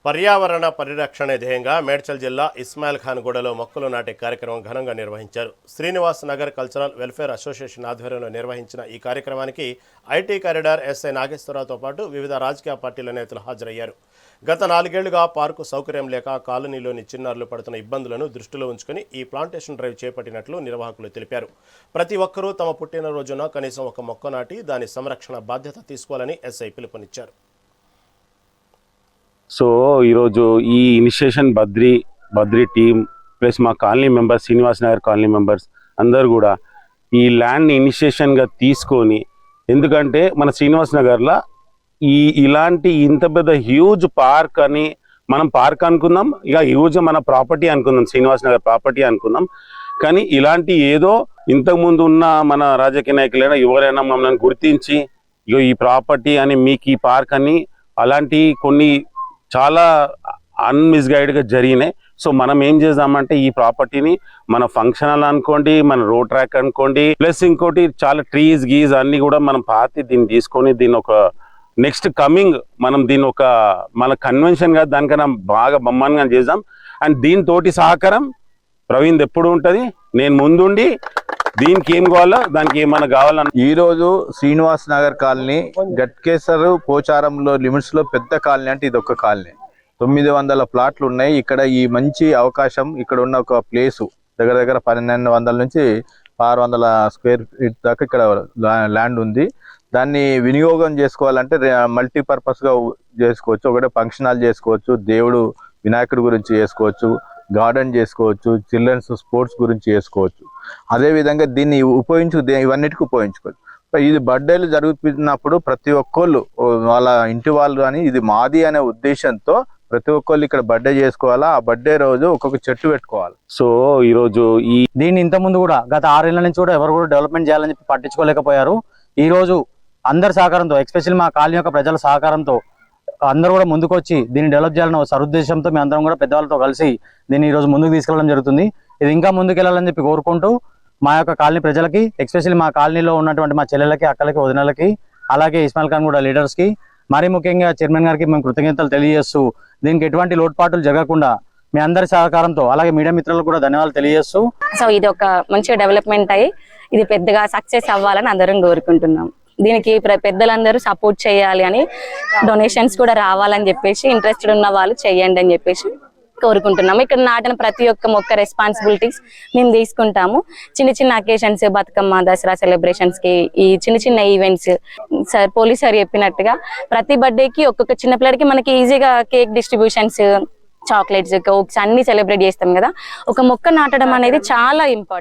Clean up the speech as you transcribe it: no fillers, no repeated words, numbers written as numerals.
పర్యావరణ పరిరక్షణ ధ్యేయంగా మేడ్చల్ జిల్లా ఇస్మాయిల్ ఖాన్ గూడలో మొక్కలు నాటే కార్యక్రమం ఘనంగా నిర్వహించారు. Srinivas Nagar cultural welfare association ఆధ్వర్యంలో నిర్వహించిన ఈ కార్యక్రమానికి ఐటీ కారిడార్ ఎస్ఐ నాగేశ్వరరావుతో పాటు వివిధ రాజకీయ పార్టీల నేతలు హాజరయ్యారు. గత 4 ఏళ్లుగా పార్కు సౌకర్యం లేక కాలనీలోని చిన్నారులు పడుతున్న ఇబ్బందులను దృష్టిలో ఉంచుకుని ఈ ప్లాంటేషన్ డ్రైవ్ చేపట్టినట్లు నిర్వాహకులు తెలిపారు. ప్రతి ఒక్కరూ తమ పుట్టినరోజున కనీసం ఒక మొక్క నాటి దాని సంరక్షణ బాధ్యత తీసుకోవాలని ఎస్ఐ పిలుపునిచ్చారు. సో ఈరోజు ఈ ఇనిషియేషన్ బద్రీ టీమ్ ప్లస్ మా colony members, Srinivas Nagar colony members అందరూ కూడా ఈ ల్యాండ్ని ఇనిషియేషన్గా తీసుకొని, ఎందుకంటే మన శ్రీనివాస్ నగర్లో ఇలాంటి ఇంత పెద్ద హ్యూజ్ పార్క్ అని మనం పార్క్ అనుకుందాం, ఇక హ్యూజ్ మన ప్రాపర్టీ అనుకుందాం, శ్రీనివాస్ నగర్ ప్రాపర్టీ అనుకుందాం. కానీ ఇలాంటి ఏదో ఇంతకుముందు ఉన్న మన రాజకీయ నాయకులైనా ఎవరైనా మమ్మల్ని గుర్తించి ఇగో ఈ ప్రాపర్టీ అని మీకు ఈ పార్క్ అని అలాంటి కొన్ని చాలా అన్మిస్గైడ్గా జరిగినాయి. సో మనం ఏం చేద్దామంటే ఈ ప్రాపర్టీని మన ఫంక్షనల్ అనుకోండి, మన రోడ్ ట్రాక్ అనుకోండి, ప్లస్ ఇంకోటి చాలా ట్రీస్ గీజ్ అన్ని కూడా మనం పాతి దీన్ని తీసుకొని దీన్ని ఒక నెక్స్ట్ కమింగ్ మనం దీన్ని ఒక మన కన్వెన్షన్గా దానికన్నా బాగా బొమ్మన్గా చేద్దాం. అండ్ దీనితోటి సహకారం ప్రవీణ్ ఎప్పుడు ఉంటుంది, నేను ముందుండి దీనికి ఏం కావాలో దానికి ఏమైనా కావాలన్న. ఈరోజు శ్రీనివాస్ నగర్ కాలనీ గట్కేసర్ పోచారంలో లిమిట్స్ లో పెద్ద కాలనీ అంటే ఇది ఒక కాలనీ. 900 ప్లాట్లు ఉన్నాయి ఇక్కడ. ఈ మంచి అవకాశం ఇక్కడ ఉన్న ఒక ప్లేసు దగ్గర 1200 నుంచి 600 స్క్వేర్ ఫీట్ దాకా ఇక్కడ ల్యాండ్ ఉంది. దాన్ని వినియోగం చేసుకోవాలంటే మల్టీపర్పస్ గా చేసుకోవచ్చు. ఒకటే ఫంక్షన్ హాల్ చేసుకోవచ్చు, దేవుడు వినాయకుడి గురించి చేసుకోవచ్చు, గార్డెన్ చేసుకోవచ్చు, చిల్డ్రన్స్ స్పోర్ట్స్ గురించి చేసుకోవచ్చు. అదేవిధంగా దీన్ని ఇవన్నిటికీ ఉపయోగించుకోవచ్చు. ఇది బర్త్డేలు జరుగుతున్నప్పుడు ప్రతి ఒక్కళ్ళు వాళ్ళ ఇంటి వాళ్ళు కానీ ఇది మాది అనే ఉద్దేశంతో ప్రతి ఒక్కళ్ళు ఇక్కడ బర్త్డే చేసుకోవాలా. ఆ బర్త్డే రోజు ఒక్కొక్క చెట్టు పెట్టుకోవాలి. సో ఈరోజు దీన్ని ఇంతకుముందు కూడా గత 6 ఏళ్ల నుంచి కూడా ఎవరు కూడా డెవలప్మెంట్ చేయాలని చెప్పి పట్టించుకోలేకపోయారు. ఈ రోజు అందరి సహకారంతో, ఎస్పెషల్లీ మా కాలనీ యొక్క ప్రజల సహకారంతో అందరూ కూడా ముందుకొచ్చి దీన్ని డెవలప్ చేయాలన్న సదుద్దేశంతో మేము అందరం కూడా పెద్దవాళ్ళతో కలిసి దీన్ని ఈరోజు ముందుకు తీసుకెళ్ళడం జరుగుతుంది. ఇది ఇంకా ముందుకు వెళ్ళాలని చెప్పి కోరుకుంటూ మా యొక్క కాలనీ ప్రజలకి, ఎస్పెషల్లీ మా కాలనీలో ఉన్నటువంటి మా చెల్లెలకి, అక్కలకి, వదినలకి, అలాగే ఇస్మాయిల్ ఖాన్ కూడా లీడర్స్కి, మరీ ముఖ్యంగా చైర్మన్ గారికి మేము కృతజ్ఞతలు తెలియజేస్తూ దీనికి ఎటువంటి లోటుపాట్లు జరగకుండా మీ అందరి సహకారంతో, అలాగే మీడియా మిత్రులకు కూడా ధన్యవాదాలు తెలియజేస్తూ, సో ఇది ఒక మంచిగా డెవలప్మెంట్ అయ్యి ఇది పెద్దగా సక్సెస్ అవ్వాలని అందరం కోరుకుంటున్నాం. దీనికి పెద్దలందరూ సపోర్ట్ చేయాలి అని, డొనేషన్స్ కూడా రావాలని చెప్పేసి, ఇంట్రెస్టెడ్ ఉన్న వాళ్ళు చేయండి అని చెప్పేసి కోరుకుంటున్నాము. ఇక్కడ నాటిన ప్రతి ఒక్క మొక్క రెస్పాన్సిబిలిటీస్ మేము తీసుకుంటాము. చిన్న అకేషన్స్, బతుకమ్మ, దసరా సెలబ్రేషన్స్ కి, ఈ చిన్న ఈవెంట్స్, సార్ పోలీస్ సార్ చెప్పినట్టుగా ప్రతి బర్త్డేకి ఒక్కొక్క చిన్న పిల్లడికి మనకి ఈజీగా కేక్ డిస్ట్రిబ్యూషన్స్, చాక్లెట్స్, కోక్స్ అన్ని సెలబ్రేట్ చేస్తాం కదా. ఒక మొక్క నాటడం అనేది చాలా ఇంపార్టెంట్.